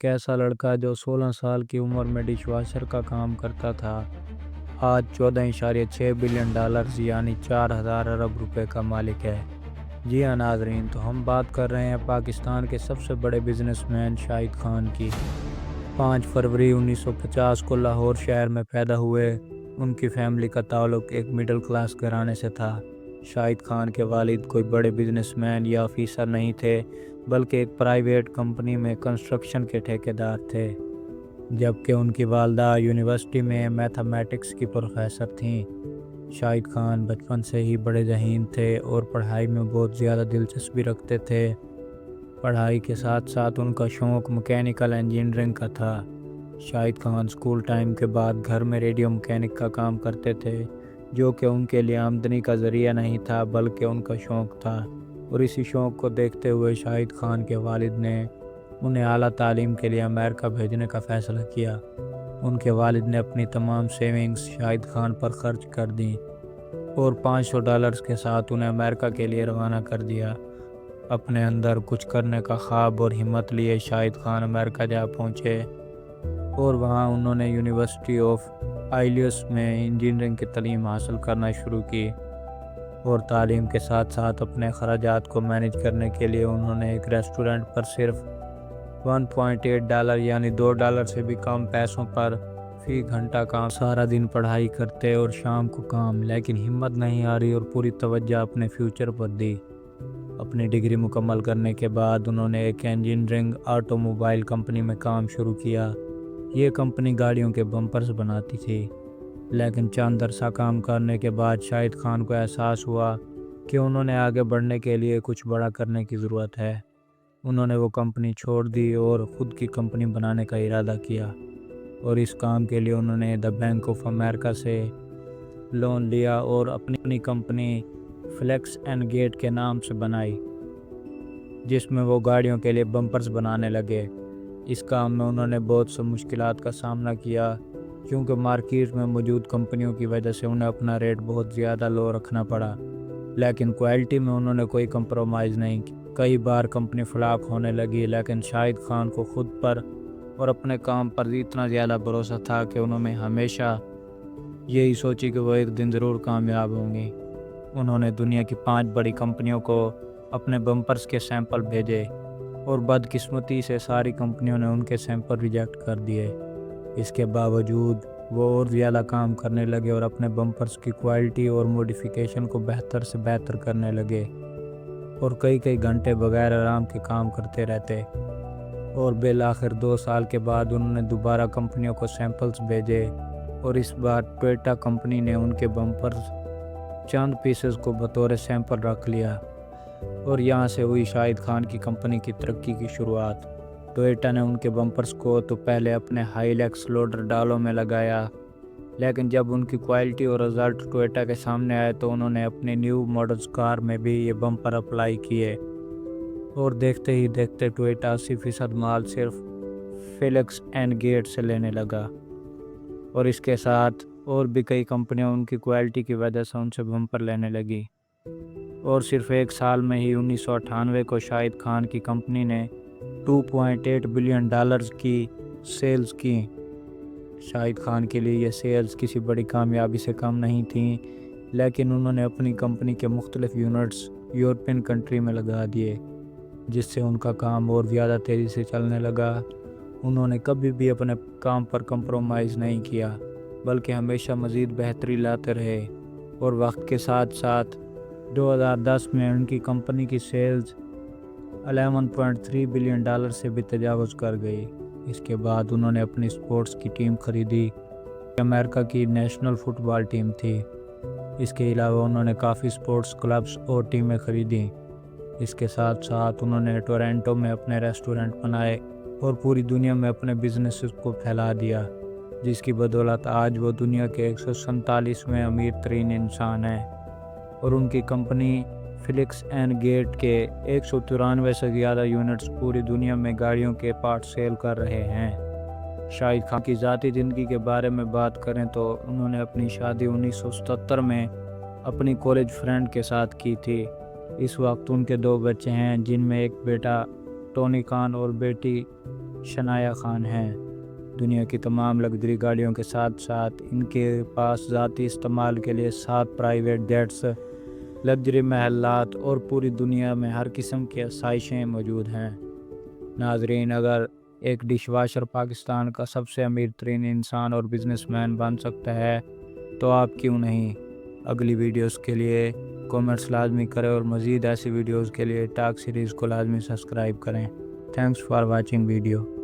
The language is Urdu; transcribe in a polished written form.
کیسا لڑکا جو 16 سال کی عمر میں ڈش واشر کا کام کرتا تھا آج 14.6 بلین ڈالرز یعنی 4,000 ارب روپے کا مالک ہے۔ جی ہاں ناظرین، تو ہم بات کر رہے ہیں پاکستان کے سب سے بڑے بزنس مین شاہد خان کی۔ 5 فروری 1950 کو لاہور شہر میں پیدا ہوئے۔ ان کی فیملی کا تعلق ایک مڈل کلاس گھرانے سے تھا۔ شاہد خان کے والد کوئی بڑے بزنس مین یا آفیسر نہیں تھے، بلکہ ایک پرائیویٹ کمپنی میں کنسٹرکشن کے ٹھیکیدار تھے، جبکہ ان کی والدہ یونیورسٹی میں میتھمیٹکس کی پروفیسر تھیں۔ شاہد خان بچپن سے ہی بڑے ذہین تھے اور پڑھائی میں بہت زیادہ دلچسپی رکھتے تھے۔ پڑھائی کے ساتھ ساتھ ان کا شوق مکینیکل انجینئرنگ کا تھا۔ شاہد خان سکول ٹائم کے بعد گھر میں ریڈیو مکینک کا کام کرتے تھے، جو کہ ان کے لیے آمدنی کا ذریعہ نہیں تھا بلکہ ان کا شوق تھا، اور اسی شوق کو دیکھتے ہوئے شاہد خان کے والد نے انہیں اعلیٰ تعلیم کے لیے امریکہ بھیجنے کا فیصلہ کیا۔ ان کے والد نے اپنی تمام سیونگز شاہد خان پر خرچ کر دیں اور $500 کے ساتھ انہیں امریکہ کے لیے روانہ کر دیا۔ اپنے اندر کچھ کرنے کا خواب اور ہمت لیے شاہد خان امریکہ جا پہنچے اور وہاں انہوں نے یونیورسٹی آف آئلیوس میں انجینئرنگ کی تعلیم حاصل کرنا شروع کی، اور تعلیم کے ساتھ ساتھ اپنے اخراجات کو مینیج کرنے کے لیے انہوں نے ایک ریسٹورنٹ پر صرف $1.8 یعنی $2 سے بھی کم پیسوں پر فی گھنٹہ کام۔ سارا دن پڑھائی کرتے اور شام کو کام، لیکن ہمت نہیں ہاری اور پوری توجہ اپنے فیوچر پر دی۔ اپنی ڈگری مکمل کرنے کے بعد انہوں نے ایک انجینئرنگ آٹو موبائل کمپنی میں کام شروع کیا۔ یہ کمپنی گاڑیوں کے بمپرز بناتی تھی، لیکن چند عرصہ کام کرنے کے بعد شاہد خان کو احساس ہوا کہ انہوں نے آگے بڑھنے کے لیے کچھ بڑا کرنے کی ضرورت ہے۔ انہوں نے وہ کمپنی چھوڑ دی اور خود کی کمپنی بنانے کا ارادہ کیا، اور اس کام کے لیے انہوں نے دی بینک آف امریکہ سے لون لیا اور اپنی کمپنی فلیکس اینڈ گیٹ کے نام سے بنائی، جس میں وہ گاڑیوں کے لیے بمپرز بنانے لگے۔ اس کام میں انہوں نے بہت سے مشکلات کا سامنا کیا، کیونکہ مارکیٹ میں موجود کمپنیوں کی وجہ سے انہیں اپنا ریٹ بہت زیادہ لو رکھنا پڑا، لیکن کوالٹی میں انہوں نے کوئی کمپرومائز نہیں کی۔ کئی بار کمپنی فلاپ ہونے لگی، لیکن شاہد خان کو خود پر اور اپنے کام پر اتنا زیادہ بھروسہ تھا کہ انہوں نے ہمیشہ یہی سوچی کہ وہ ایک دن ضرور کامیاب ہوں گی۔ انہوں نے دنیا کی 5 بڑی کمپنیوں کو اپنے بمپرز کے سیمپل بھیجے، اور بدقسمتی سے ساری کمپنیوں نے ان کے سیمپل ریجیکٹ کر دیے۔ اس کے باوجود وہ اور زیادہ کام کرنے لگے اور اپنے بمپرز کی کوالٹی اور موڈیفیکیشن کو بہتر سے بہتر کرنے لگے، اور کئی گھنٹے بغیر آرام کے کام کرتے رہتے، اور بالآخر 2 سال کے بعد انہوں نے دوبارہ کمپنیوں کو سیمپلز بھیجے، اور اس بار ٹویوٹا کمپنی نے ان کے بمپرز چند پیسز کو بطور سیمپل رکھ لیا، اور یہاں سے ہوئی شاہد خان کی کمپنی کی ترقی کی شروعات۔ ٹویوٹا نے ان کے بمپرز کو تو پہلے اپنے ہائی لیکس لوڈر ڈالوں میں لگایا، لیکن جب ان کی کوالٹی اور رزلٹ ٹویوٹا کے سامنے آئے تو انہوں نے اپنی نیو ماڈلز کار میں بھی یہ بمپر اپلائی کیے، اور دیکھتے ہی دیکھتے ٹویوٹا 80% مال صرف فلیکس اینڈ گیٹ سے لینے لگا، اور اس کے ساتھ اور بھی کئی کمپنیاں ان کی کوالٹی کی وجہ سے ان سے بمپر لینے لگی، اور صرف 1 سال میں ہی 1998 کو شاہد خان کی کمپنی نے $2.8 بلین کی سیلز کی۔ شاہد خان کے لیے یہ سیلز کسی بڑی کامیابی سے کم نہیں تھیں، لیکن انہوں نے اپنی کمپنی کے مختلف یونٹس یورپین کنٹری میں لگا دیے، جس سے ان کا کام اور زیادہ تیزی سے چلنے لگا۔ انہوں نے کبھی بھی اپنے کام پر کمپرومائز نہیں کیا، بلکہ ہمیشہ مزید بہتری لاتے رہے، اور وقت کے ساتھ ساتھ 2010 میں ان کی کمپنی کی سیلز $11.3 بلین سے بھی تجاوز کر گئی۔ اس کے بعد انہوں نے اپنی سپورٹس کی ٹیم خریدی، امریکہ کی نیشنل فٹ بال ٹیم تھی۔ اس کے علاوہ انہوں نے کافی سپورٹس کلبز اور ٹیمیں خریدیں۔ اس کے ساتھ ساتھ انہوں نے ٹورنٹو میں اپنے ریسٹورنٹ بنائے اور پوری دنیا میں اپنے بزنسز کو پھیلا دیا، جس کی بدولت آج وہ دنیا کے 147ویں امیر ترین انسان ہیں، اور ان کی کمپنی فلیکس اینڈ گیٹ کے 193 سے زیادہ یونٹس پوری دنیا میں گاڑیوں کے پارٹ سیل کر رہے ہیں۔ شاہد خان کی ذاتی زندگی کے بارے میں بات کریں تو انہوں نے اپنی شادی 1977 میں اپنی کالج فرینڈ کے ساتھ کی تھی۔ اس وقت ان کے 2 بچے ہیں، جن میں ایک بیٹا ٹونی خان اور بیٹی شنایا خان ہیں۔ دنیا کی تمام لگژری گاڑیوں کے ساتھ ساتھ ان کے پاس ذاتی استعمال کے لیے 7 پرائیویٹ جیٹس، لگژری محلات اور پوری دنیا میں ہر قسم کی آسائشیں موجود ہیں۔ ناظرین، اگر ایک ڈش واشر پاکستان کا سب سے امیر ترین انسان اور بزنس مین بن سکتا ہے تو آپ کیوں نہیں؟ اگلی ویڈیوز کے لیے کومنٹس لازمی کریں اور مزید ایسی ویڈیوز کے لیے ٹاک سیریز کو لازمی سبسکرائب کریں۔ Thanks for watching video.